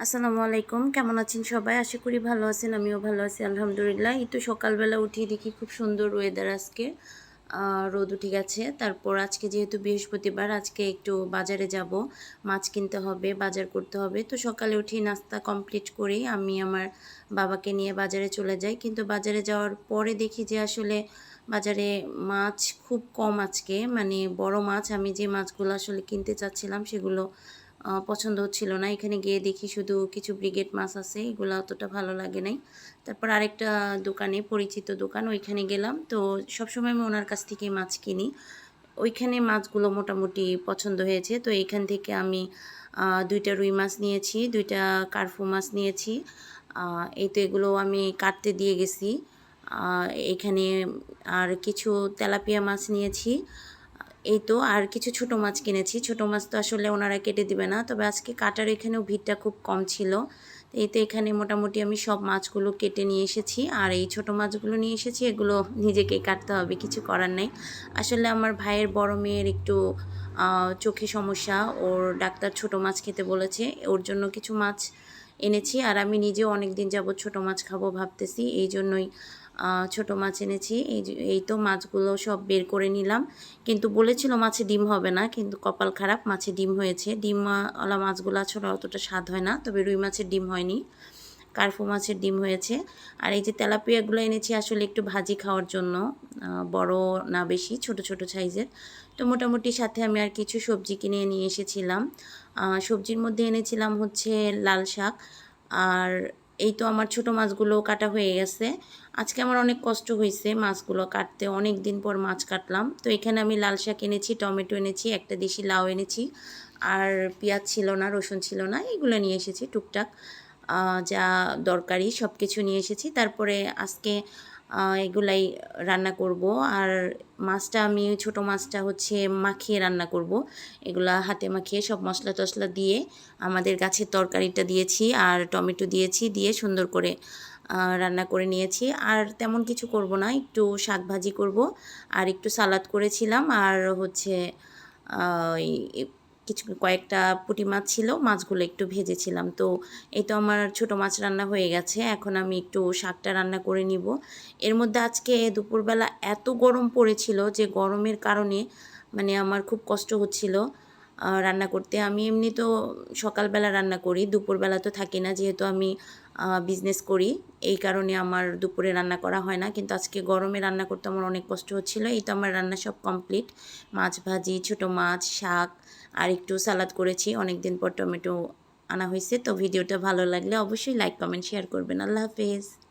আসসালামু আলাইকুম, কেমন আছেন সবাই? আশা করি ভালো আছেন। আমিও ভালো আছি আলহামদুলিল্লাহ। এই তো সকালবেলা উঠি দেখি খুব সুন্দর ওয়েদার আজকে। রোদ উঠে গেছে। তারপর আজকে যেহেতু বৃহস্পতিবার, আজকে একটু বাজারে যাব, মাছ কিনতে হবে, বাজার করতে হবে। তো সকালে উঠি নাস্তা কমপ্লিট করেই আমি আমার বাবাকে নিয়ে বাজারে চলে যাই। কিন্তু বাজারে যাওয়ার পরে দেখি যে আসলে বাজারে মাছ খুব কম আজকে, মানে বড় মাছ আমি যে মাছগুলো আসলে কিনতে চাচ্ছিলাম সেগুলো পছন্দ হচ্ছিল না। এখানে গিয়ে দেখি শুধু কিছু ব্রিগেড মাছ আছে, এগুলো অতটা ভালো লাগে নাই। তারপর আরেকটা দোকানে, পরিচিত দোকান, ওইখানে গেলাম। তো সবসময় আমি ওনার কাছ থেকেই মাছ কিনি। ওইখানে মাছগুলো মোটামুটি পছন্দ হয়েছে। তো এইখান থেকে আমি ২টা রুই মাছ নিয়েছি, 2টা কার্ফু মাছ নিয়েছি। এই তো এগুলো আমি কাটতে দিয়ে গেছি। এখানে আর কিছু তেলাপিয়া মাছ নিয়েছি। এই তো আর কিছু ছোট মাছ কিনেছি। ছোট মাছ তো আসলে ওনারা কেটে দিবে না, তবে আজকে কাটার এখানেও ভিড়টা খুব কম ছিল। এই তো এখানে মোটামুটি আমি সব মাছগুলো কেটে নিয়ে এসেছি। আর এই ছোট মাছগুলো নিয়ে এসেছি, এগুলো নিজেকেই কাটতে হবে, কিছু করার নেই। আসলে আমার ভাইয়ের বড় মেয়ের একটু চোখে সমস্যা, ওর ডাক্তার ছোট মাছ খেতে বলেছে, ওর জন্য কিছু মাছ এনেছি। আর আমি নিজেও অনেক দিন যাবৎ ছোট মাছ খাবো ভাবতেছি, এই জন্যই ছোট মাছ এনেছি। এই তো মাছগুলো সব বের করে নিলাম। কিন্তু বলেছিল মাছে ডিম হবে না, কিন্তু কপাল খারাপ, মাছে ডিম হয়েছে। ডিমওয়ালা মাছগুলো আসলে অতটা স্বাদ হয় না, তবে রুই মাছের ডিম হয়নি, কার্ফু মাছের ডিম হয়েছে। আর এই যে তেলাপিয়াগুলো এনেছি আসলে একটু ভাজি খাওয়ার জন্য, বড় না বেশি, ছোট ছোট সাইজের। তো মোটামুটি সাথে আমি আর কিছু সবজি কিনে নিয়ে এসেছিলাম। সবজির মধ্যে এনেছিলাম হচ্ছে লাল শাক। আর এই তো আমার ছোট মাছগুলো কাটা হয়ে গেছে। আজকে আমার অনেক কষ্ট হয়েছে মাছগুলো কাটতে, অনেক দিন পর মাছ কাটলাম। তো এখানে আমি লাল শাক এনেছি, টমেটো এনেছি, একটা দেশি লাউ এনেছি, আর পেঁয়াজ ছিল না, রসুন ছিল না, এগুলো নিয়ে এসেছি টুকটাক যা দরকারি সব কিছু নিয়ে এসেছি। তারপরে আজকে এগুলাই রান্না করব। আর মাছটা আমি ছোট মাছটা হচ্ছে মাখিয়ে রান্না করব, এগুলা হাতে মাখিয়ে সব মশলা টশলা দিয়ে আমাদের গাছের তরকারিটা দিয়েছি আর টমেটো দিয়েছি, দিয়ে সুন্দর করে রান্না করে নিয়েছি। আর তেমন কিছু করব না, একটু শাক ভাজি করব আর একটু সালাদ করেছিলাম। আর হচ্ছে কিছু কয়েকটা পুঁটি মাছ ছিল, মাছগুলো একটু ভেজেছিলাম। তো এই তো আমার ছোট মাছ রান্না হয়ে গেছে, এখন আমি একটু শাকটা রান্না করে নিব। এর মধ্যে আজকে দুপুরবেলা এত গরম পড়েছিল যে গরমের কারণে মানে আমার খুব কষ্ট হচ্ছিল রান্না করতে। আমি এমনি তো সকালবেলা রান্না করি, দুপুরবেলা তো থাকি না, যেহেতু আমি বিজনেস করি, এই কারণে আমার দুপুরে রান্না করা হয় না। কিন্তু আজকে গরমে রান্না করতে আমার অনেক কষ্ট হচ্ছিল। এই তো আমার রান্না সব কমপ্লিট, মাছ ভাজি, ছোট মাছ, শাক আর একটু সালাদ করেছি, অনেক দিন পর টমেটো আনা হয়েছে। তো ভিডিওটা ভালো লাগলে অবশ্যই লাইক কমেন্ট শেয়ার করবেন। আল্লাহ হাফেজ।